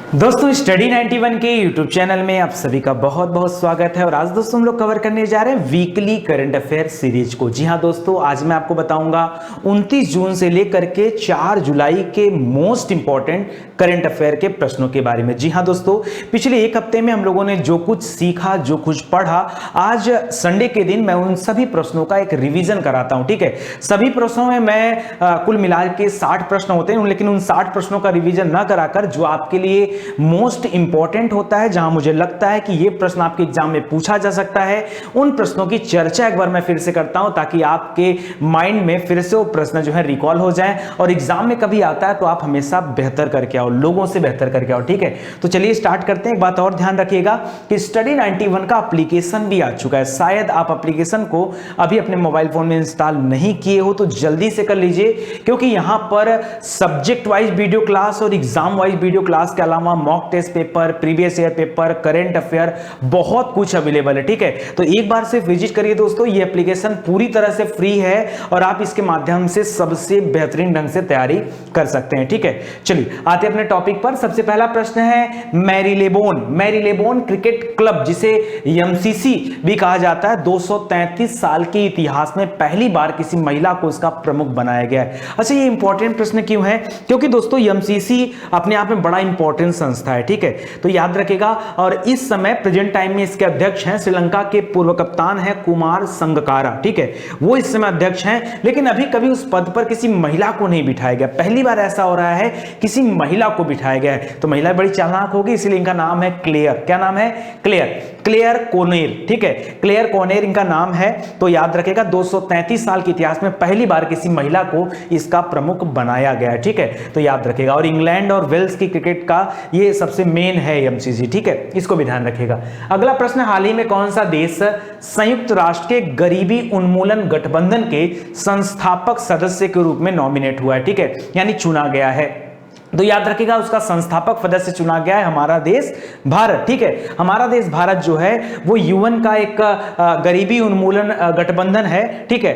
दोस्तों स्टडी 91 के YouTube channel में आप सभी का बहुत बहुत स्वागत है। और आज दोस्तों हम लोग कवर करने जा रहे हैं वीकली करंट अफेयर सीरीज को। जी हां दोस्तों, आज मैं आपको बताऊंगा 29 जून से लेकर के 4 जुलाई के मोस्ट इंपॉर्टेंट करंट अफेयर के प्रश्नों के बारे में। जी हां दोस्तों, पिछले एक हफ्ते में हम लोगों ने जो कुछ सीखा, जो कुछ पढ़ा, आज संडे के दिन मैं उन सभी प्रश्नों का एक रिवीजन कराता हूं। ठीक है, सभी प्रश्नों में मैं कुल मिला के 60 प्रश्न होते हैं, लेकिन उन 60 प्रश्नों का रिवीजन ना कराकर जो आपके लिए मोस्ट इंपॉर्टेंट होता है, जहां मुझे लगता है कि यह प्रश्न आपके एग्जाम में पूछा जा सकता है, उन प्रश्नों की चर्चा एक बार मैं फिर से करता हूं, ताकि आपके माइंड में फिर से वो प्रश्न जो है रिकॉल हो जाए और एग्जाम में कभी आता है तो आप हमेशा बेहतर करके आओ, लोगों से बेहतर करके आओ। ठीक है, तो चलिए स्टार्ट करते हैं। एक बात और ध्यान रखिएगा कि स्टडी 91 का एप्लीकेशन भी आ चुका है। शायद आप एप्लीकेशन को अभी अपने मोबाइल फोन में इंस्टॉल नहीं किए हो तो जल्दी से कर लीजिए, क्योंकि यहां पर सब्जेक्ट वाइज वीडियो क्लास और एग्जाम वाइज वीडियो क्लास के अलावा mock test paper, previous year paper, current affair, बहुत कुछ अवेलेबल है। ठीक है, तो एक बार सिर्फ विजिट करिए दोस्तों। ये एप्लीकेशन पूरी तरह से फ्री है और आप इसके माध्यम से सबसे बेहतरीन ढंग से तैयारी कर सकते हैं। ठीक है, चलिए आते हैं अपने टॉपिक पर। सबसे पहला प्रश्न है मैरीलेबोन क्रिकेट क्लब, जिसे एमसीसी भी कहा जाता है, 233 साल के इतिहास में पहली बार किसी महिला को इसका प्रमुख बनाया गया है। अच्छा, ये इंपॉर्टेंट प्रश्न क्यों है? क्योंकि दोस्तों एमसीसी अपने आप में बड़ा इंपॉर्टेंट संस्था है। ठीक है, तो याद रखेगा। और इस समय प्रेजेंट टाइम में इसके अध्यक्ष हैं श्रीलंका के पूर्व कप्तान हैं कुमार संगकारा। ठीक है, वो इस समय अध्यक्ष हैं, लेकिन अभी कभी उस पद पर किसी महिला को नहीं बिठाया गया। पहली बार ऐसा हो रहा है किसी महिला को बिठाया गया है। तो महिला बड़ी चालाक होगी, इसलिए इनका नाम है क्लेयर। क्या नाम है? क्लेयर कोनेर। ठीक है, क्लेयर कोनेर इनका नाम है। तो याद रखेगा 233 साल के इतिहास में पहली बार किसी महिला को इसका प्रमुख बनाया गया है। ठीक है, तो याद रखेगा। और इंग्लैंड और वेल्स की क्रिकेट का ये सबसे मेन है एमसीसी। ठीक है, इसको भी ध्यान रखिएगा। अगला प्रश्न, हाल ही में कौन सा देश संयुक्त राष्ट्र के गरीबी उन्मूलन गठबंधन के संस्थापक सदस्य के रूप में नॉमिनेट हुआ है? ठीक है, यानी चुना गया है। तो याद रखिएगा उसका संस्थापक सदस्य चुना गया है हमारा देश भारत। ठीक है, हमारा देश भारत जो है वो यूएन का एक गरीबी उन्मूलन गठबंधन है। ठीक है,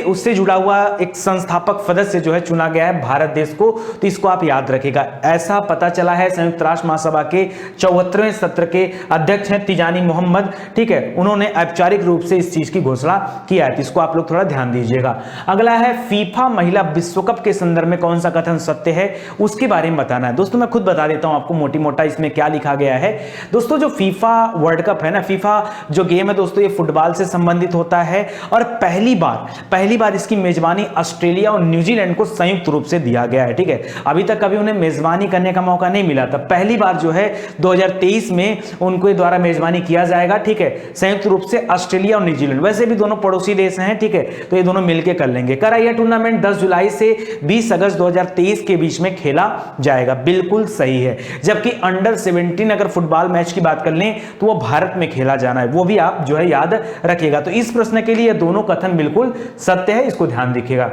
उससे जुड़ा हुआ एक संस्थापक सदस्य जो है चुना गया है भारत देश को। तो इसको आप याद रखिएगा। ऐसा पता चला है संयुक्त राष्ट्र महासभा के 74वें सत्र के अध्यक्ष हैं तिजानी मोहम्मद। ठीक है, उन्होंने औपचारिक रूप से इस चीज की घोषणा किया है। तो इसको आप लोग थोड़ा ध्यान दीजिएगा। अगला है फीफा महिला विश्व कप के संदर्भ में कौन सा कथन सत्य है, उसके बारे में बताना है। दोस्तों मैं खुद बता देता हूं आपको मोटी मोटा इसमें क्या लिखा गया है। दोस्तों जो फीफा वर्ल्ड कप है ना, फीफा जो गेम है दोस्तों, ये फुटबॉल से संबंधित होता है और पहली बार इसकी मेजबानी ऑस्ट्रेलिया और न्यूजीलैंड को संयुक्त रूप से दिया गया है। ठीक है, अभी तक कभी उन्हें मेजबानी करने का मौका नहीं मिला था। पहली बार जो है 2023 में उनको द्वारा मेजबानी किया जाएगा। ठीक है, संयुक्त रूप से ऑस्ट्रेलिया और न्यूजीलैंड, वैसे भी दोनों पड़ोसी देश हैं। ठीक है, तो ये दोनों मिलकर कर लेंगे। कराइया टूर्नामेंट 10 जुलाई से 20 अगस्त 2023 के बीच में खेला जाएगा। बिल्कुल सही है। जबकि अंडर 17 अगर फुटबॉल मैच की बात कर लें तो वो भारत में खेला जाना है, वो भी आप जो है याद रखिएगा। तो इस प्रश्न के लिए दोनों कथन बिल्कुल सत्य है, इसको ध्यान रखिएगा।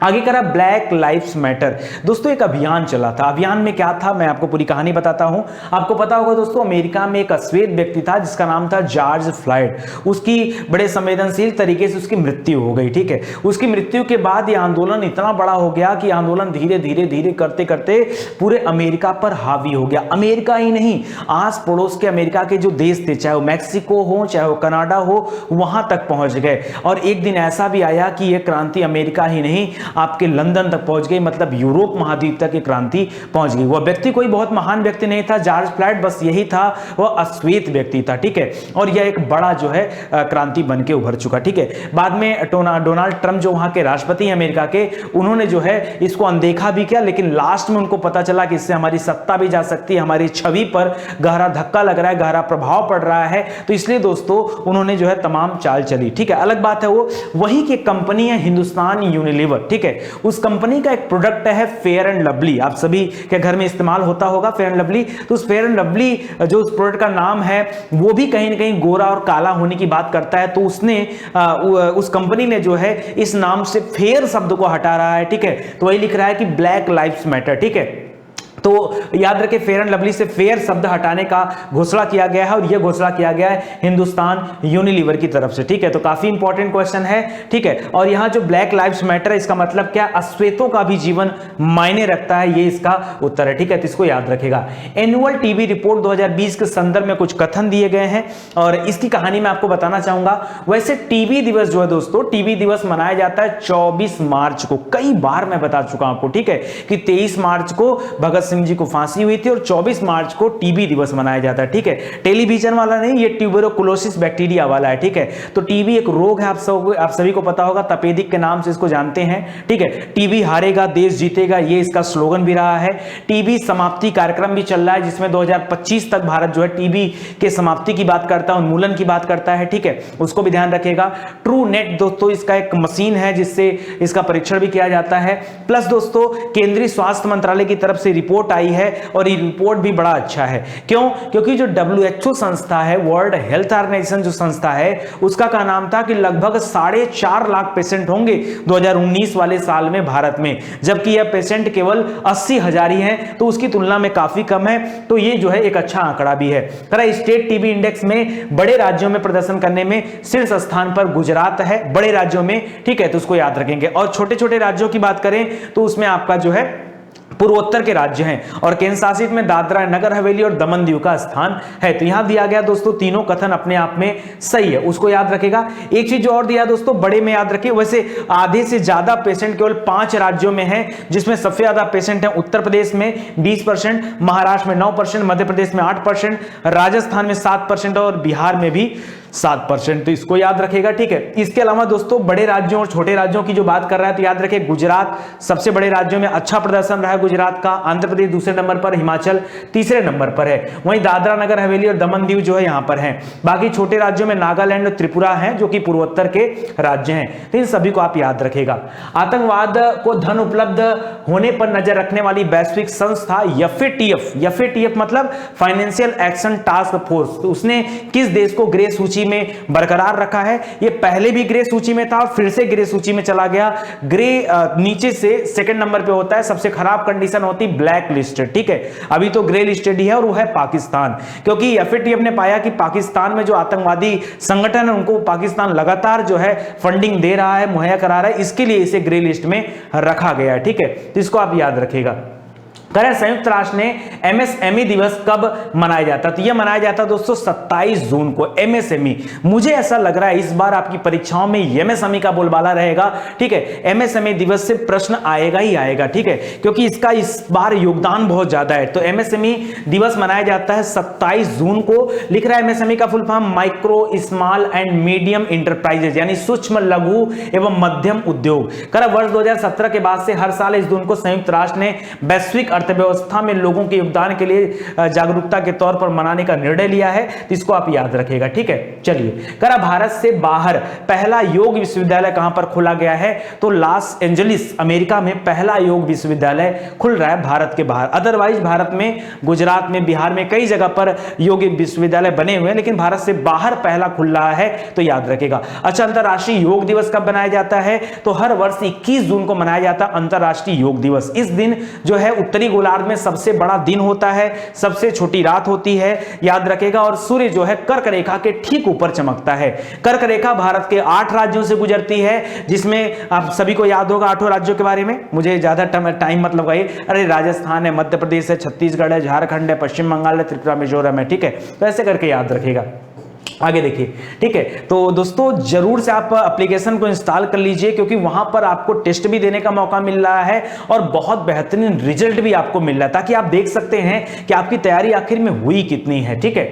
आगे करा ब्लैक लाइव्स मैटर। दोस्तों एक अभियान चला था। अभियान में क्या था, मैं आपको पूरी कहानी बताता हूं। आपको पता होगा दोस्तों, अमेरिका में एक अश्वेत व्यक्ति था जिसका नाम था जॉर्ज फ्लॉयड। उसकी बड़े संवेदनशील तरीके से उसकी मृत्यु हो गई। ठीक है, उसकी मृत्यु के बाद यह आंदोलन इतना बड़ा हो गया कि आंदोलन धीरे धीरे करते करते पूरे अमेरिका पर हावी हो गया। अमेरिका ही नहीं, आस पड़ोस के अमेरिका के जो देश थे, चाहे वो मैक्सिको हो, चाहे वो कनाडा हो, वहां तक पहुंच गए। और एक दिन ऐसा भी आया कि यह क्रांति अमेरिका ही नहीं, आपके लंदन तक पहुंच गई, मतलब यूरोप महाद्वीप तक की क्रांति पहुंच गई। वह व्यक्ति कोई बहुत महान व्यक्ति नहीं था जॉर्ज फ्लॉयड, बस यही था, वह अश्वेत व्यक्ति था। ठीक है, और यह एक बड़ा जो है क्रांति बन के उभर चुका। ठीक है, बाद में डोनाल्ड ट्रंप जो वहां के राष्ट्रपति हैं अमेरिका के, उन्होंने जो है इसको अनदेखा भी किया, लेकिन लास्ट में उनको पता चला कि इससे हमारी सत्ता भी जा सकती है, हमारी छवि पर गहरा धक्का लग रहा है, गहरा प्रभाव पड़ रहा है। तो इसलिए दोस्तों उन्होंने जो है तमाम चाल चली। ठीक है, अलग बात है वो वही की कंपनी है हिंदुस्तान यूनिलीवर। ठीक है, उस कंपनी का एक प्रोडक्ट है फेयर एंड लवली। आप सभी के घर में इस्तेमाल होता होगा फेयर एंड लवली। तो उस फेयर एंड लवली जो उस प्रोडक्ट का नाम है वो भी कहीं ना कहीं गोरा और काला होने की बात करता है। तो उसने उस कंपनी ने जो है इस नाम से फेयर शब्द को हटा रहा है। ठीक है, तो वही लिख रहा है कि ब्लैक लाइव्स मैटर। ठीक है, तो याद रखें फेयर एंड लवली से फेयर शब्द हटाने का घोषणा किया गया है और यह घोषणा किया गया है हिंदुस्तान यूनिलीवर की तरफ से। ठीक है, तो काफी इंपॉर्टेंट क्वेश्चन है। ठीक है, और यहां जो ब्लैक लाइव्स मैटर है इसका मतलब क्या, अश्वेतों का भी जीवन मायने रखता है, ये इसका उत्तर है। ठीक है, तो इसको याद रखेगा। एनुअल टीबी रिपोर्ट 2020 के संदर्भ में कुछ कथन दिए गए हैं और इसकी कहानी मैं आपको बताना चाहूंगा। वैसे टीबी दिवस जो है दोस्तों, टीबी दिवस मनाया जाता है 24 मार्च को। कई बार मैं बता चुका हूं आपको, ठीक है, कि 23 मार्च को भगत सिंह जी को फांसी हुई थी और 24 मार्च को टीबी दिवस मनाया जाता है। ठीक है, टेलीविजन वाला नहीं, ये ट्यूबरकुलोसिस बैक्टीरिया वाला है। ठीक है, तो टीबी एक रोग है, आप सभी को पता होगा, तपेदिक के नाम से इसको जानते हैं। ठीक है, टीबी हारेगा देश जीतेगा, ये इसका स्लोगन भी रहा है। टीबी समाप्ति कार्यक्रम भी चल रहा है जिसमें 2025 तक भारत जो है टीबी के समाप्ति की बात करता है, उन्मूलन की बात करता है। ठीक है, उसको भी ध्यान रखिएगा। ट्रू नेट दोस्तों इसका एक मशीन है जिससे इसका परीक्षण भी किया जाता है। प्लस दोस्तों केंद्रीय स्वास्थ्य मंत्रालय की तरफ से रिपोर्ट आई है और ये रिपोर्ट भी बड़ा अच्छा है। क्यों? क्योंकि जो WHO संस्था है, वर्ल्ड हेल्थ ऑर्गेनाइजेशन जो संस्था है, उसका का नाम था कि लगभग 4.5 लाख पेशेंट होंगे 2019 वाले साल में भारत में, जबकि यह पेशेंट केवल 80,000 ही हैं, तो उसकी तुलना में काफी कम है। तो ये जो है एक अच्छा आंकड़ा भी है। स्टेट टीबी इंडेक्स में बड़े राज्यों में प्रदर्शन करने में शीर्ष स्थान पर गुजरात है, बड़े राज्यों में। ठीक है, तो उसको याद रखेंगे। और छोटे छोटे राज्यों की बात करें तो उसमें आपका जो है पूर्वोत्तर के राज्य हैं और केंद्र शासित में दादरा नगर हवेली और दमन दीव का स्थान है। तो यहां दिया गया दोस्तों तीनों कथन अपने आप में सही है, उसको याद रखेगा। एक चीज जो और दिया दोस्तों, बड़े में याद रखिए, वैसे आधे से ज्यादा पेशेंट केवल 5 राज्यों में है, जिसमें सबसे ज्यादा पेशेंट है उत्तर प्रदेश में 20%, महाराष्ट्र में 9%, मध्य प्रदेश में 8%, राजस्थान में 7% और बिहार में भी 7%। तो इसको याद रखेगा। ठीक है, इसके अलावा दोस्तों बड़े राज्यों और छोटे राज्यों की जो बात कर रहा है तो याद रखें गुजरात सबसे बड़े राज्यों में अच्छा प्रदर्शन रहा है गुजरात का, आंध्र प्रदेश दूसरे नंबर पर, हिमाचल तीसरे नंबर पर है। वहीं दादरा नगर हवेली और दमन दीव जो है यहां पर है। बाकी छोटे राज्यों में नागालैंड और त्रिपुरा हैं जो कि पूर्वोत्तर के राज्य हैं। तो इन सभी को आप याद रखेगा। आतंकवाद को धन उपलब्ध होने पर नजर रखने वाली वैश्विक संस्था FATF मतलब फाइनेंशियल एक्शन टास्क फोर्स, तो उसने किस देश को ग्रे सूची में बरकरार रखा है? ये पहले भी ग्रे सूची में था और फिर से ग्रे सूची में चला गया। ग्रे नीचे से सेकंड नंबर पे होता है, सबसे खराब कंडीशन होती ब्लैक लिस्टेड। ठीक है, अभी तो ग्रे लिस्टेड ही है और वो है पाकिस्तान, क्योंकि FATF ने पाया कि पाकिस्तान में जो आतंकवादी संगठन है उनको पाकिस्तान लगातार जो है फंडिंग दे रहा है, मुहैया करा रहा है, इसके लिए इसे ग्रे लिस्ट में रखा गया है। ठीक है, तो इसको आप याद रखिएगा। संयुक्त राष्ट्र ने MSME दिवस कब मनाया जाता? तो यह मनाया जाता दोस्तों 27 जून को। MSME, मुझे ऐसा लग रहा है इस बार आपकी परीक्षाओं में MSME का बोलबाला रहेगा। ठीक है, MSME दिवस से प्रश्न आएगा ही आएगा। ठीक है, क्योंकि इसका इस बार योगदान बहुत ज्यादा है। तो MSME दिवस मनाया जाता है 27 जून को। लिख रहा है MSME का full form micro small and medium enterprises, यानी सूक्ष्म लघु एवं मध्यम उद्योग। वर्ष 2017 के बाद से हर साल इस दिन को संयुक्त राष्ट्र ने वैश्विक अर्थव्यवस्था में लोगों के योगदान के लिए जागरूकता के तौर पर मनाने का निर्णय लिया है। तो इसको आप याद रखिएगा। ठीक है, चलिए भारत से बाहर पहला योग विश्वविद्यालय कहां पर खोला गया है? तो लॉस एंजलिस अमेरिका में पहला योग विश्वविद्यालय खुल रहा है भारत के बाहर। अदरवाइज भारत में गुजरात में बिहार में कई जगह पर योग विश्वविद्यालय बने हुए हैं, लेकिन भारत से बाहर पहला खुल रहा है, तो याद रखिएगा। अच्छा, अंतरराष्ट्रीय योग दिवस कब मनाया जाता है? तो हर वर्ष 21 जून को मनाया जाता है अंतरराष्ट्रीय योग दिवस। इस दिन जो है उत्तरी गोलार्ध में सबसे बड़ा दिन होता है, सबसे छोटी रात होती है, याद रखेगा। और सूर्य जो है कर्क रेखा के ठीक ऊपर चमकता है। कर्क रेखा भारत के 8 राज्यों से गुजरती है, जिसमें आप सभी को याद होगा 8 राज्यों के बारे में, मुझे ज्यादा टाइम मतलब भाई, अरे राजस्थान है, मध्य प्रदेश है, छत्तीसगढ़ है, झारखंड है, पश्चिम बंगाल है, त्रिपुरा मिजोरम है। ठीक है, तो ऐसे करके याद रखेगा। आगे देखिए। ठीक है, तो दोस्तों जरूर से आप एप्लीकेशन को इंस्टॉल कर लीजिए, क्योंकि वहां पर आपको टेस्ट भी देने का मौका मिल रहा है और बहुत बेहतरीन रिजल्ट भी आपको मिल रहा है, ताकि आप देख सकते हैं कि आपकी तैयारी आखिर में हुई कितनी है। ठीक है,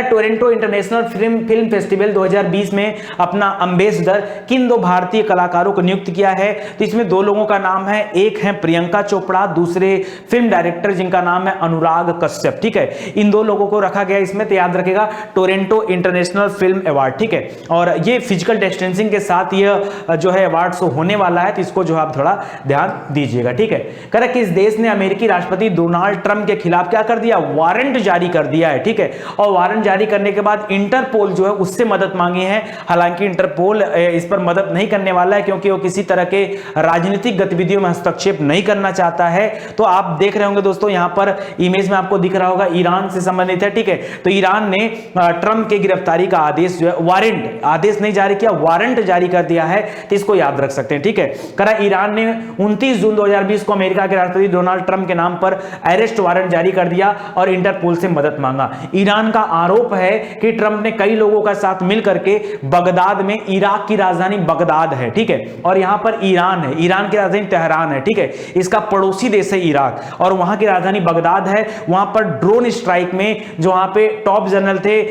टोरंटो इंटरनेशनल फिल्म फेस्टिवल 2020 में अपना एम्बेसडर किन 2 भारतीय कलाकारों को नियुक्त किया है? तो इसमें 2 लोगों का नाम है, एक है प्रियंका चोपड़ा, दूसरे फिल्म डायरेक्टर जिनका नाम है अनुराग कश्यप। ठीक है, इन 2 लोगों को रखा गया इसमें, तो याद रखेगा टोरंटो इंटरनेशनल फिल्म अवार्ड, ठीक है। और ये फिजिकल डिस्टेंसिंग के साथ यह जो है अवार्ड शो होने वाला है, तो इसको जो है आप थोड़ा ध्यान दीजिएगा, ठीक है। कह किस देश ने अमेरिकी राष्ट्रपति डोनाल्ड ट्रंप के खिलाफ क्या कर दिया, वारंट जारी कर दिया है, ठीक है। और वारंट जारी करने के बाद इंटरपोल जो है उससे मदद मांगी है। हालांकि इंटरपोल इस पर मदद नहीं करने वाला है, क्योंकि वो किसी तरह के राजनीतिक गतिविधियों में हस्तक्षेप नहीं करना चाहता है। तो आप देख रहे होंगे दोस्तों, यहां पर इमेज में आपको दिख रहा होगा, ईरान से संबंधित है, ठीक है। तो ईरान ने ट्रंप की गिरफ्तारी का आदेश जो है, वारंट, आदेश नहीं जारी किया, वारंट जारी कर दिया है, तो इसको याद रख सकते हैं, ठीक है। करा ईरान ने 29 जून 2020 को अमेरिका के राष्ट्रपति डोनाल्ड ट्रंप के नाम पर अरेस्ट वारंट जारी कर दिया और इंटरपोल से मदद मांगा। ईरान का आरोप है कि ट्रंप ने कई लोगों का साथ मिलकर के बगदाद में, इराक की राजधानी बगदाद है, ठीक है, और यहां पर ईरान है, ईरान की राजधानी तेहरान है, ठीक है, इसका पड़ोसी देश है इराक, और वहां की राजधानी बगदाद है। वहां पर ड्रोन स्ट्राइक में जो वहां पे टॉप जनरल थे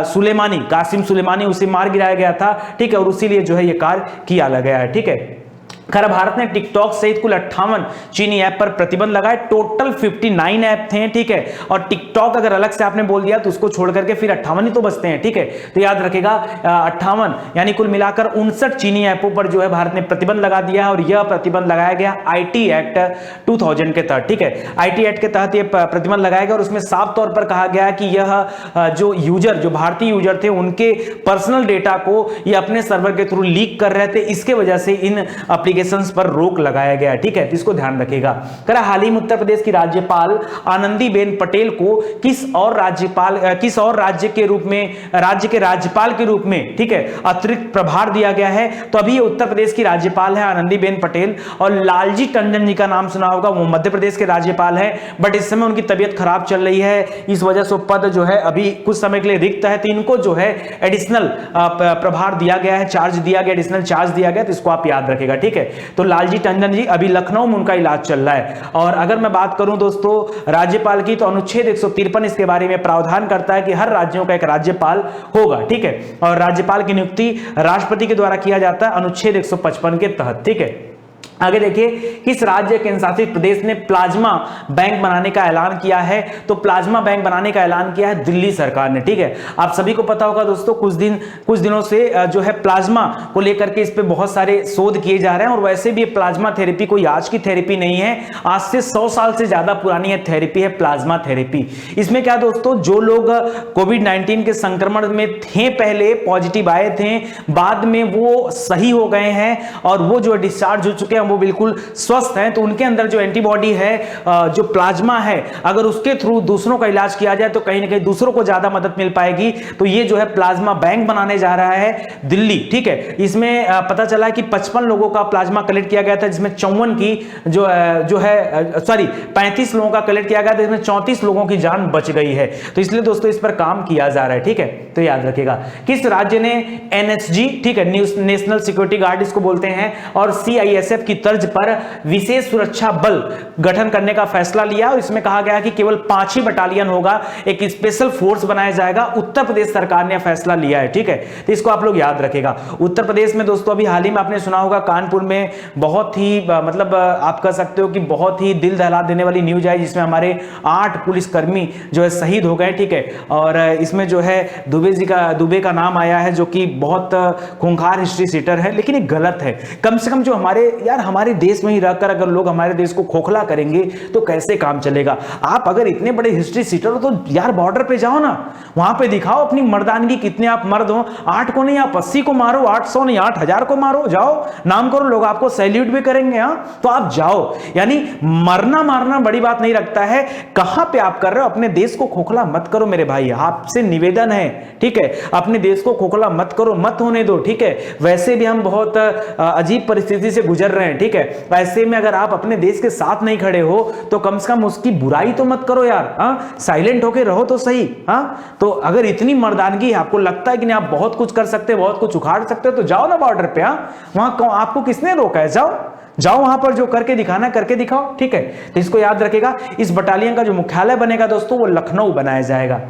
सुलेमानी, कासिम सुलेमानी, उसे मार गिराया गया था, ठीक है, और उसी लिए जो है यह कार्य किया गया है, ठीक है। खैर भारत ने टिकटॉक सहित कुल 58 चीनी ऐप पर प्रतिबंध लगाए, टोटल 59 ऐप थे, ठीक है। और टिकटॉक अगर अलग से आपने बोल दिया तो उसको छोड़ करके फिर 58 ही तो बचते हैं, ठीक है। तो याद रखेगा 58 यानी कुल मिलाकर 59 चीनी ऐपों पर जो है भारत ने प्रतिबंध लगा दिया है। और यह प्रतिबंध लगाया गया आईटी एक्ट 2000 के तहत, ठीक है। आईटी एक्ट के तहत यह प्रतिबंध लगाया गया और उसमें साफ तौर पर कहा गया कि यह जो यूजर, जो भारतीय यूजर थे, उनके पर्सनल डेटा को ये अपने सर्वर के थ्रू लीक कर रहे थे, इसके वजह से इन पर रोक लगाया गया, ठीक है। तो इसको ध्यान रखिएगा। करा हाल ही में उत्तर प्रदेश की राज्यपाल आनंदीबेन पटेल को किस और राज्य के रूप में, राज्य के राज्यपाल के रूप में, ठीक है, अतिरिक्त प्रभार दिया गया है। तो अभी उत्तर प्रदेश की राज्यपाल है आनंदीबेन पटेल, और लालजी टंडन जी का नाम सुना होगा, वो मध्य प्रदेश के राज्यपाल है, बट इस समय उनकी तबीयत खराब चल रही है, इस वजह से पद जो है अभी कुछ समय के लिए रिक्त है। तो इनको जो है एडिशनल प्रभार दिया गया है, चार्ज दिया गया, एडिशनल चार्ज दिया गया, तो इसको आप याद रखेगा, ठीक है। तो लालजी टंडन जी अभी लखनऊ में उनका इलाज चल रहा है। और अगर मैं बात करूं दोस्तों राज्यपाल की, तो अनुच्छेद 153 इसके बारे में प्रावधान करता है कि हर राज्यों का एक राज्यपाल होगा, ठीक है। और राज्यपाल की नियुक्ति राष्ट्रपति के द्वारा किया जाता है अनुच्छेद 155 के तहत, ठीक है। आगे देखिए, किस राज्य केंद्र शासित प्रदेश ने प्लाज्मा बैंक बनाने का ऐलान किया है? तो प्लाज्मा बैंक बनाने का ऐलान किया है दिल्ली सरकार ने, ठीक है। आप सभी को पता होगा दोस्तों, कुछ दिनों से जो है प्लाज्मा को लेकर के इस पे बहुत सारे शोध किए जा रहे हैं। और वैसे भी प्लाज्मा थेरेपी कोई आज की थेरेपी नहीं है, आज से 100 साल से ज्यादा पुरानी ये थेरेपी है, प्लाज्मा थेरेपी। इसमें क्या दोस्तों, जो लोग कोविड-19 के संक्रमण में थे, पहले पॉजिटिव आए थे, बाद में वो सही हो गए हैं और वो जो डिस्चार्ज हो चुके हैं, वो बिल्कुल स्वस्थ हैं, तो उनके अंदर जो एंटीबॉडी है, जो प्लाज्मा है, अगर उसके थ्रू दूसरों का इलाज किया जाए तो कहीं ना कहीं दूसरों को ज्यादा मदद मिल पाएगी। तो ये जो है प्लाज्मा बैंक बनाने जा रहा है दिल्ली, ठीक है। इसमें पता चला कि 55 लोगों का प्लाज्मा कलेक्ट किया गया था, जिसमें 54 की जो है 35 लोगों का कलेक्ट किया गया था, जिसमें 34 लोगों की जान बच गई है। तो इसलिए दोस्तों इस पर काम किया जा रहा है, ठीक है। तो याद रखिएगा, किस राज्य ने एनएसजी, ठीक है, नेशनल सिक्योरिटी गार्ड इसको बोलते हैं, और सीआईएसएफ की तर्ज पर विशेष सुरक्षा बल गठन करने का फैसला लिया। और इसमें कहा गया कि केवल 5 ही बटालियन होगा, एक स्पेशल फोर्स बनाया जाएगा। उत्तर प्रदेश सरकार ने फैसला लिया है, ठीक है। तो इसको आप लोग याद रखेगा। उत्तर प्रदेश में दोस्तों अभी हाल ही में आपने सुना होगा, कानपुर में बहुत ही मतलब आप कह सकते हो कि बहुत ही दिल दहला देने वाली न्यूज आई, जिसमें हमारे 8 पुलिसकर्मी जो है शहीद हो गए, ठीक है। और इसमें जो है दुबे का नाम आया है, जो कि बहुत खूंखार हिस्ट्री सीटर है, लेकिन ये गलत है। कम से कम जो हमारे देश में ही रहकर अगर लोग हमारे देश को खोखला करेंगे तो कैसे काम चलेगा। आप अगर इतने बड़े हिस्ट्री सीटर हो तो यार बॉर्डर पे जाओ ना, वहां पे दिखाओ अपनी मर्दानगी, कितने आप मर्द हो। 8 को नहीं, आप 80 को मारो, 800 नहीं 8000 को मारो, जाओ नाम करो, लोग आपको सैल्यूट भी करेंगे। तो आप जाओ, यानी मरना मारना बड़ी बात नहीं रखता है। कहां पे आप कर रहे हो, अपने देश को खोखला मत करो मेरे भाई, आपसे निवेदन है, ठीक है। अपने देश को खोखला मत करो, मत होने दो, ठीक है। वैसे भी हम बहुत अजीब परिस्थिति से गुजर रहे हैं, ठीक है। ऐसे में अगर आप अपने देश के साथ नहीं खड़े हो तो कम से कम उसकी बुराई तो मत करो यार, साइलेंट होके रहो तो सही। तो अगर इतनी मर्दानगी आपको लगता है कि नहीं आप बहुत कुछ कर सकते, बहुत कुछ उखाड़ सकते हो, तो जाओ ना बॉर्डर पे। वहां आपको किसने रोका है? जाओ वहां पर, जो करके दिखाना करके दिखाओ, ठीक है। तो इसको याद रखेगा। इस बटालियन का जो मुख्यालय बनेगा दोस्तों, वो लखनऊ बनाया जाएगा।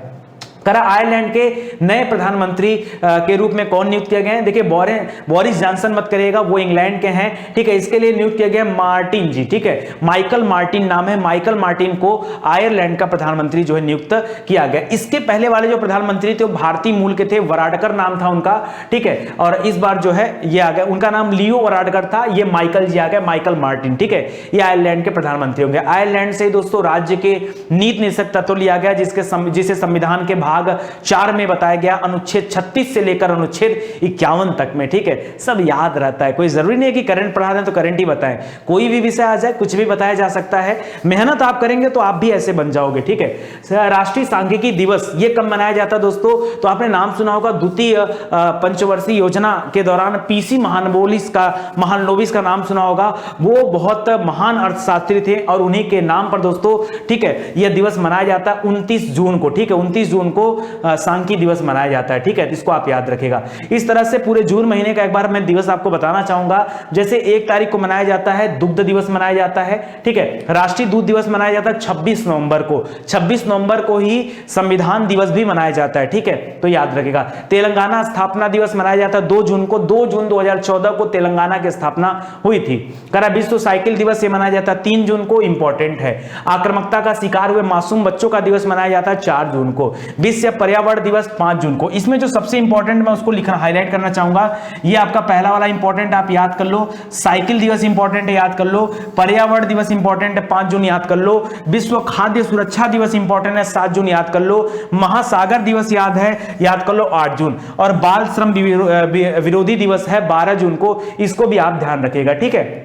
करा आयरलैंड के नए प्रधानमंत्री के रूप में कौन नियुक्त किया गया है? देखिए बोरिस जॉनसन मत करिएगा, वो इंग्लैंड के हैं, ठीक है। इसके लिए नियुक्त किया गया मार्टिन जी, ठीक है, माइकल मार्टिन नाम है। माइकल मार्टिन को आयरलैंड का प्रधानमंत्री जो है नियुक्त किया गया। इसके पहले वाले जो प्रधानमंत्री थे वो भारतीय मूल के थे, वराडकर नाम था उनका, ठीक है। और इस बार जो है ये आ गया, उनका नाम लियो वराडकर था, ये माइकल जी आ गए, माइकल मार्टिन, ठीक है। ये आयरलैंड के प्रधानमंत्री होंगे। आयरलैंड से दोस्तों राज्य के नीति निषेध तत्व लिया गया, जिसे संविधान के भाग 4 में बताया गया, अनुच्छेद 36 से लेकर अनुच्छेद 51 तक में, ठीक है। सब याद रहता है, कोई जरूरी नहीं है कि करंट पढ़ा दें तो करंट ही बताएं, कोई भी विषय आ जाए कुछ भी बताया जा सकता है। मेहनत आप करेंगे तो आप भी ऐसे बन जाओगे, ठीक है। राष्ट्रीय सांख्यिकी दिवस ये कब मनाया जाता है दोस्तों? तो आपने नाम सुना होगा, द्वितीय पंचवर्षीय योजना के दौरान पीसी महालनोबिस का नाम सुना होगा। वो बहुत महान अर्थशास्त्री थे और उन्हीं के नाम पर दोस्तों, ठीक है, यह दिवस मनाया जाता है 29 जून को, ठीक है। 29 जून को सांख्यिकी दिवस मनाया जाता है, ठीक है। इसको आप याद रखिएगा। इस तरह से पूरे जून महीने का एक बार मैं दिवस आपको बताना चाहूंगा। जैसे 1 तारीख को मनाया जाता है दुग्ध दिवस मनाया जाता है, ठीक है। राष्ट्रीय दूध दिवस मनाया जाता है 26 नवंबर को। 26 नवंबर को ही संविधान दिवस भी मनाया जाता है, ठीक है, तो याद रखिएगा। तेलंगाना स्थापना दिवस मनाया जाता है 2 जून को। 2 जून 2014 को तेलंगाना की स्थापना हुई थी। करा विश्व साइकिल दिवस ये मनाया जाता है 3 जून को, इंपॉर्टेंट है। आक्रामकता का शिकार हुए मासूम बच्चों का दिवस मनाया जाता है 4 जून को। विश्व पर्यावरण दिवस 5 जून को। इसमें जो सबसे इंपॉर्टेंट मैं उसको लिखना हाईलाइट करना चाहूंगा, ये आपका पहला वाला इंपॉर्टेंट आप याद कर लो। साइकिल दिवस इंपॉर्टेंट है, याद कर लो। पर्यावरण दिवस इंपॉर्टेंट है, 5 जून याद कर लो। विश्व खाद्य सुरक्षा दिवस इंपॉर्टेंट है, 7 जून याद कर लो। महासागर दिवस याद है, याद कर लो 8 जून। और बाल श्रम विरोधी दिवस है 12 जून को, इसको भी आप ध्यान रखिएगा, ठीक है।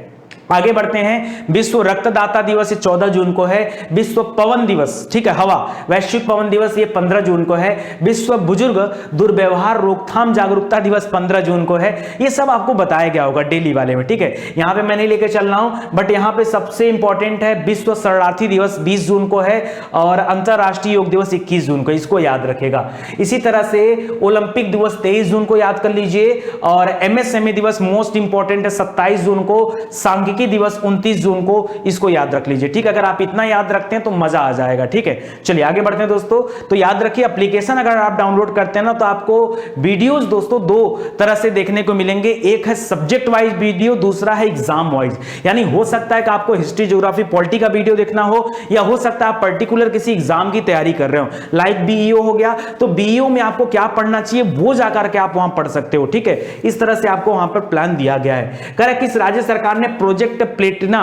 आगे बढ़ते हैं। विश्व रक्तदाता दिवस ये 14 जून को है। विश्व पवन दिवस, ठीक है, हवा वैश्विक पवन दिवस ये 15 जून को है। विश्व बुजुर्ग दुर्व्यवहार रोकथाम जागरूकता दिवस 15 जून को है। ये सब आपको बताया गया होगा डेली वाले में, ठीक है। यहां पे मैं नहीं लेके चल रहा हूं, बट यहां पे सबसे इंपॉर्टेंट है विश्व शरणार्थी दिवस 20 जून को है और अंतरराष्ट्रीय योग दिवस 21 जून को, इसको याद रखेगा। इसी तरह से ओलंपिक दिवस 23 जून को याद कर लीजिए और एमएसएमई दिवस मोस्ट इंपॉर्टेंट है 27 जून को। सांख्यिकी दिवस 29 जून को, इसको याद रख लीजिए, ठीक है। अगर आप इतना याद रखते हैं तो मजा आ जाएगा, ठीक है। चलिए आगे बढ़ते हैं दोस्तों। तो याद रखिए एप्लीकेशन अगर आप डाउनलोड करते हैं ना तो आपको वीडियोस दोस्तों 2 तरह से देखने को मिलेंगे। एक है सब्जेक्ट वाइज वीडियो, दूसरा है एग्जाम वाइज। यानी हो सकता है कि आपको हिस्ट्री, ज्योग्राफी, पॉलिटी का वीडियो देखना हो, या हो सकता है आप पर्टिकुलर किसी एग्जाम की तैयारी कर रहे हो, लाइक बीईओ हो गया, तो बीईओ में आपको क्या पढ़ना चाहिए वो जाकर के आप वहां पढ़ सकते हो, ठीक है। इस तरह से आपको वहां पर प्लान दिया गया है। करें किस राज्य सरकार ने प्रोजेक्ट प्लेटिना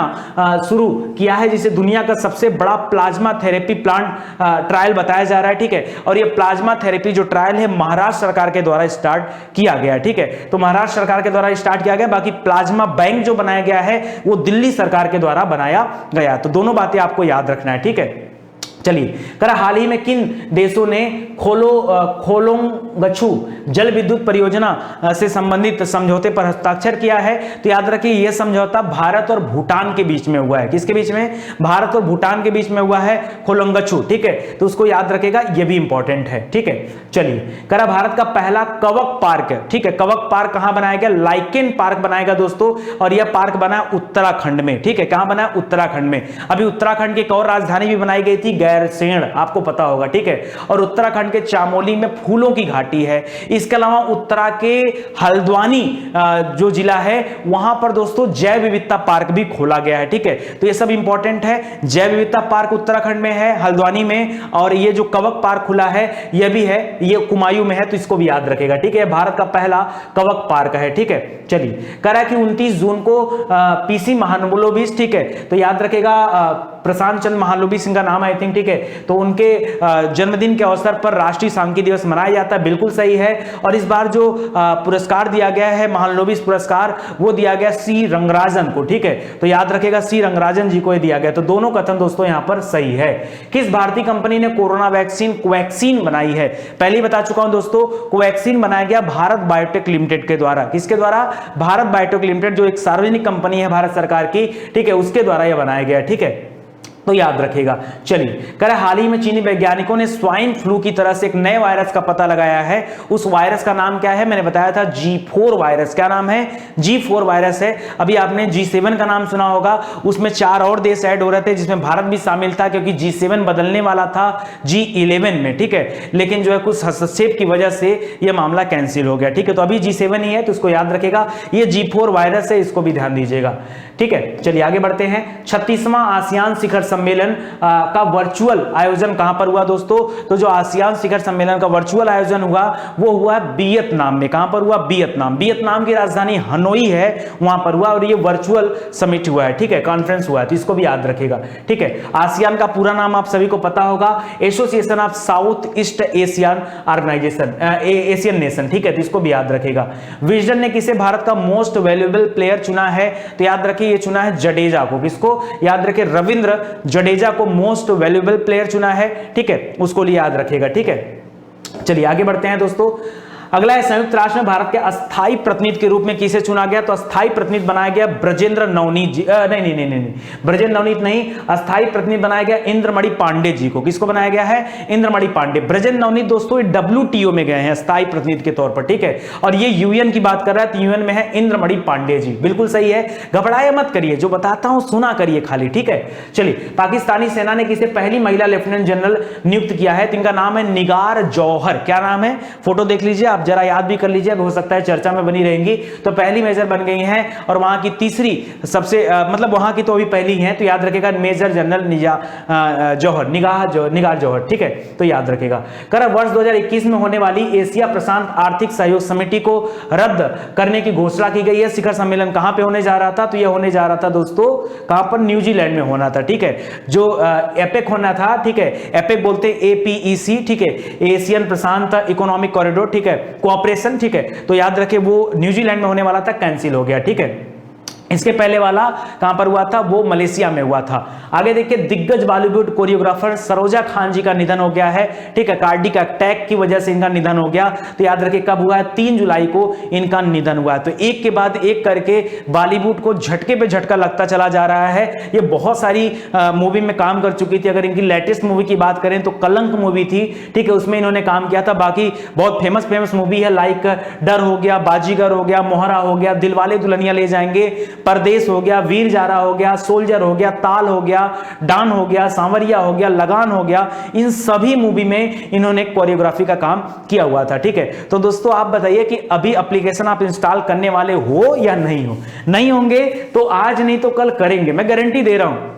शुरू किया है, जिसे दुनिया का सबसे बड़ा प्लाज्मा थेरेपी प्लांट ट्रायल बताया जा रहा है, ठीक है। और ये प्लाज्मा थेरेपी जो ट्रायल है महाराष्ट्र सरकार के द्वारा स्टार्ट किया गया है, ठीक है। तो महाराष्ट्र सरकार के द्वारा स्टार्ट किया गया। बाकी प्लाज्मा बैंक जो बनाया गया है वो दिल्ली सरकार के द्वारा बनाया गया। तो दोनों बातें आपको याद रखना है, ठीक है। चलिए करा हाल ही में किन देशों ने खोलोंगछू जल विद्युत परियोजना से संबंधित समझौते पर हस्ताक्षर किया है? तो याद रखिए यह समझौता भारत और भूटान के बीच में हुआ है। किसके बीच में? भारत और भूटान के बीच में हुआ है खोलोंगछू, ठीक है। तो उसको याद रखेगा, यह भी इंपॉर्टेंट है, ठीक है। चलिए करा भारत का पहला कवक पार्क है, ठीक है। कवक पार्क कहां बनाया गया? लाइकेन पार्क बनाएगा दोस्तों, और यह पार्क बना उत्तराखंड में, ठीक है। कहां बना? उत्तराखंड में। अभी उत्तराखंड की एक और राजधानी भी बनाई गई थी, गैरसेन, आपको पता होगा, ठीक है। और उत्तराखंड के चामोली में फूलों की घाटी है। इसके अलावा उत्तरा के हल्द्वानी जो जिला है वहां पर दोस्तों जैव विविधता पार्क भी खोला गया है, ठीक है। तो ये सब इंपॉर्टेंट है। जैव विविधता पार्क उत्तराखंड में है, हल्द्वानी में, और ये जो कवक पार्क खुला है यह भी है, ये कुमायूं में है, तो इसको भी याद रखेगा, ठीक है। भारत का पहला कवक पार्क है, ठीक है। चलिए करा कि 29 जून को पीसी महालनोबिस, ठीक है, तो याद रखेगा प्रशांत चंद्र महालनोबिस इनका नाम आई थिंक, ठीक है। तो उनके जन्मदिन के अवसर पर राष्ट्रीय सांख्यिकी दिवस मनाया जाता है, बिल्कुल सही है। और इस बार जो पुरस्कार दिया गया है महालनोबिस पुरस्कार, वो दिया गया सी रंगराजन को, ठीक है। तो याद रखेगा सी रंगराजन जी को दिया गया। तो दोनों कथन दोस्तों यहां पर सही है। किस भारतीय कंपनी ने कोरोना वैक्सीन कोवैक्सीन बनाई है? पहले ही बता चुका हूं दोस्तों, कोवैक्सीन बनाया गया भारत बायोटेक लिमिटेड के द्वारा। किसके द्वारा? भारत बायोटेक लिमिटेड, जो एक सार्वजनिक कंपनी है भारत सरकार की, ठीक है, उसके द्वारा यह बनाया गया, ठीक है। तो याद रखेगा। चलिए, कह हाल ही में चीनी वैज्ञानिकों ने स्वाइन फ्लू की तरह से एक नए वायरस का पता लगाया है। उस वायरस का नाम क्या है? मैंने बताया था G4 वायरस। क्या नाम है? G4 वायरस है। अभी आपने G7 का नाम सुना होगा, उसमें 4 और देश ऐड हो रहे थे जिसमें भारत भी शामिल था, क्योंकि G7 बदलने वाला था G11 में, ठीक है, लेकिन जो है कुछ हस्तक्षेप की वजह से यह मामला कैंसिल हो गया, ठीक है। तो अभी G7 ही है, तो इसको याद रखेगा। ये G4 वायरस है, इसको भी ध्यान दीजिएगा, ठीक है। चलिए आगे बढ़ते हैं। 36वां आसियान शिखर सम्मेलन का वर्चुअल आयोजन कहां पर हुआ दोस्तों? तो जो आसियान शिखर सम्मेलन का वर्चुअल आयोजन हुआ वो हुआ वियतनाम में। कहां पर हुआ? वियतनाम। वियतनाम की राजधानी हनोई है, वहां पर हुआ, और ये वर्चुअल समिट हुआ है, ठीक है, कॉन्फ्रेंस हुआ है, तो इसको भी याद रखेगा, ठीक है। आसियान का पूरा नाम आप सभी को पता होगा, Association of South East Asian Organisation, Asian Nation, ठीक है, तो इसको भी याद रखेगा। विजडन ने किसे भारत का मोस्ट वैल्यूएबल प्लेयर चुना है? तो याद रखिए ये चुना है जडेजा को। किसको? याद रखिए रविंद्र जडेजा को मोस्ट वैल्यूएबल प्लेयर चुना है, ठीक है, उसको लिए याद रखिएगा, ठीक है। चलिए आगे बढ़ते हैं दोस्तों। अगला है संयुक्त राष्ट्र में भारत के अस्थायी प्रतिनिधि के रूप में किसे चुना गया? तो अस्थायी प्रतिनिधि बनाया गया ब्रजेंद्र नवनीत जी, नहीं, ब्रजेंद्र नवनीत नहीं, अस्थायी प्रतिनिधि बनाया गया इंद्रमणि पांडे जी को। किसको बनाया गया है? इंद्रमणि पांडे। ब्रजेंद्र नवनीत दोस्तों WTO में गए हैं अस्थायी प्रतिनिधि के तौर पर, ठीक है, और ये UN की बात कर रहा है, तो UN में है इंद्रमणि पांडे जी, बिल्कुल सही है। घबराए मत करिए, जो बताता हूं सुना करिए खाली, ठीक है। चलिए, पाकिस्तानी सेना ने किसे पहली महिला लेफ्टिनेंट जनरल नियुक्त किया है? इनका नाम है निगार जौहर। क्या नाम है? फोटो देख लीजिए, जरा याद भी कर लीजिए, हो सकता है चर्चा में बनी रहेंगी। तो पहली मेजर बन गई हैं, और वहां की तीसरी सबसे मतलब वहां की तो अभी पहली हैं, तो याद रखेगा मेजर जनरल निगार जौहर, ठीक है, तो याद रखेगा। कर वर्ष 2021 में होने वाली एशिया प्रशांत आर्थिक सहयोग समिति को रद्द करने की घोषणा की गई है। शिखर सम्मेलन कहां पे होने जा रहा था? तो यह होने जा रहा था दोस्तों, कहां पर? न्यूजीलैंड में होना था, ठीक है। जो एपेक होना था, ठीक है, एपेक बोलते APEC, ठीक है, एशियन प्रशांत इकोनॉमिक कॉरिडोर, ठीक है, कोऑपरेशन, ठीक है, तो याद रखें वो न्यूजीलैंड में होने वाला था, कैंसिल हो गया, ठीक है। इसके पहले वाला कहां पर हुआ था? वो मलेशिया में हुआ था। आगे देखिए, दिग्गज बॉलीवुड कोरियोग्राफर सरोजा खान जी का निधन हो गया है, ठीक है, कार्डियक अटैक की वजह से इनका निधन हो गया। तो याद रखिए कब हुआ है? 3 जुलाई को इनका निधन हुआ है। तो एक के बाद एक करके बॉलीवुड को झटके पे झटका लगता चला जा रहा है। ये बहुत सारी मूवी में काम कर चुकी थी। अगर इनकी लेटेस्ट मूवी की बात करें तो कलंक मूवी थी, ठीक है, उसमें इन्होंने काम किया था। बाकी बहुत फेमस मूवी है, लाइक डर हो गया, बाजीगर हो गया, मोहरा हो गया, दिलवाले दुल्हनिया ले जाएंगे, परदेश हो गया, वीर जारा हो गया, सोल्जर हो गया, ताल हो गया, डान हो गया, सांवरिया हो गया, लगान हो गया, इन सभी मूवी में इन्होंने कोरियोग्राफी का काम किया हुआ था, ठीक है। तो दोस्तों आप बताइए कि अभी एप्लीकेशन आप इंस्टॉल करने वाले हो या नहीं हो? नहीं होंगे तो आज नहीं तो कल करेंगे, मैं गारंटी दे रहा हूं।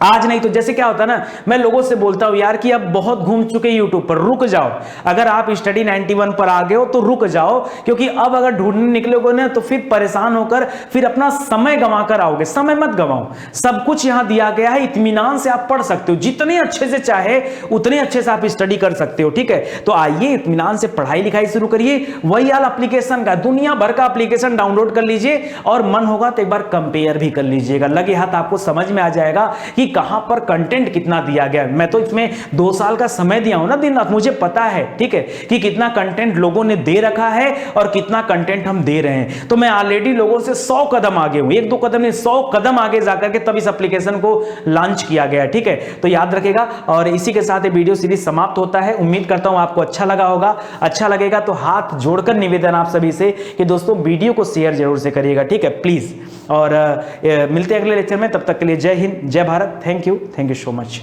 आज नहीं तो जैसे क्या होता है ना, मैं लोगों से बोलता हूं यार कि अब बहुत घूम चुके यूट्यूब पर, रुक जाओ। अगर आप स्टडी 91 पर आ गए हो तो रुक जाओ, क्योंकि अब अगर ढूंढने निकलोगे ना तो फिर परेशान होकर फिर अपना समय गंवा कर आओगे। समय मत गंवाओ, सब कुछ यहां दिया गया है, इत्मीनान से आप पढ़ सकते हो, जितने अच्छे से चाहे उतने अच्छे से आप स्टडी कर सकते हो, ठीक है। तो आइए इत्मीनान से पढ़ाई लिखाई शुरू करिए। वही हाल एप्लीकेशन का, दुनिया भर का एप्लीकेशन डाउनलोड कर लीजिए, और मन होगा तो एक बार कंपेयर भी कर लीजिएगा। लगे हाथ आपको समझ में आ जाएगा कि कहां पर कंटेंट कितना दिया गया है। मैं तो इसमें 2 साल का समय दिया हूं ना दिन रात, मुझे पता है, ठीक है, कि कितना कंटेंट लोगों ने दे रखा है और कितना कंटेंट हम दे रहे हैं। तो मैं ऑलरेडी लोगों से 100 कदम आगे हूं, 1-2 कदम नहीं, 100 कदम आगे जाकर के तब इस एप्लीकेशन को लॉन्च किया गया, ठीक है। तो याद रखेगा, और इसी के साथ ये वीडियो सीरीज समाप्त होता है। उम्मीद करता हूं आपको अच्छा लगा होगा। अच्छा लगेगा तो हाथ जोड़कर निवेदन आप सभी से कि दोस्तों वीडियो को शेयर जरूर से करिएगा, ठीक है, प्लीज। और मिलते हैं अगले लेक्चर में, तब तक के लिए जय हिंद, जय Bharat, thank you so much.